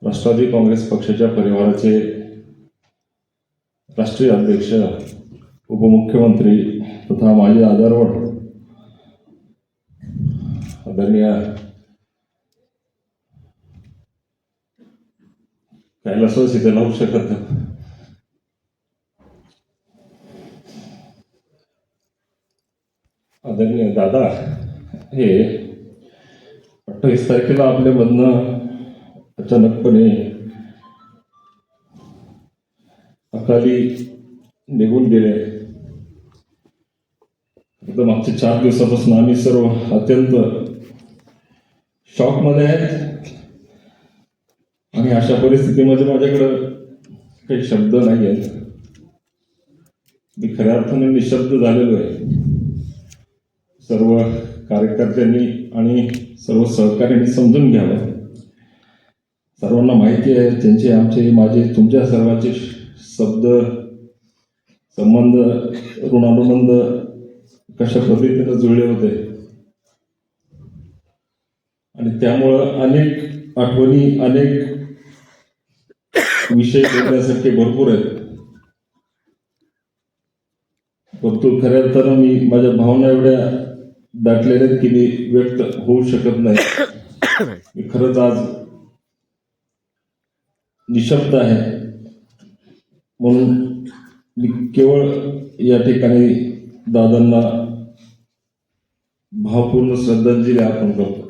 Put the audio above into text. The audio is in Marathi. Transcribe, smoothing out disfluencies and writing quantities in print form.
राष्ट्रवादी काँग्रेस पक्षाच्या परिवाराचे राष्ट्रीय अध्यक्ष, उपमुख्यमंत्री तथा माजी आधारवड आदरणीय कैलासवास इथे लावू शकत नाही. आदरणीय दादा हे 28 तारखेला आपल्यामधनं अचानकपणे अकाली निघून गेले. मागच्या 4 दिवसापासून आम्ही सर्व अत्यंत शॉकमध्ये आहेत आणि अशा परिस्थितीमध्ये माझ्याकडं काही शब्द नाही आहेत. मी खऱ्या अर्थाने निशब्द झालेलो आहे. सर्व कार्यकर्त्यांनी आणि सर्व सहकार्यांनी समजून घ्यावं. सर्वांना माहिती आहे त्यांचे, आमचे, माझे, तुमच्या सर्वांचे शब्द, संबंध, ऋणानुबंध कशा पद्धतीने जुळले होते आणि त्यामुळं अनेक आठवणी, अनेक विषय बोलण्यासारखे भरपूर आहेत. परंतु खऱ्या अर्थानं मी माझ्या भावना एवढ्या दाटलेल्या आहेत की मी व्यक्त होऊ शकत नाही. मी खरंच आज निशब्द आहे. म्हणून मी केवळ या ठिकाणी दादांना भावपूर्ण श्रद्धांजली अर्पण करतो.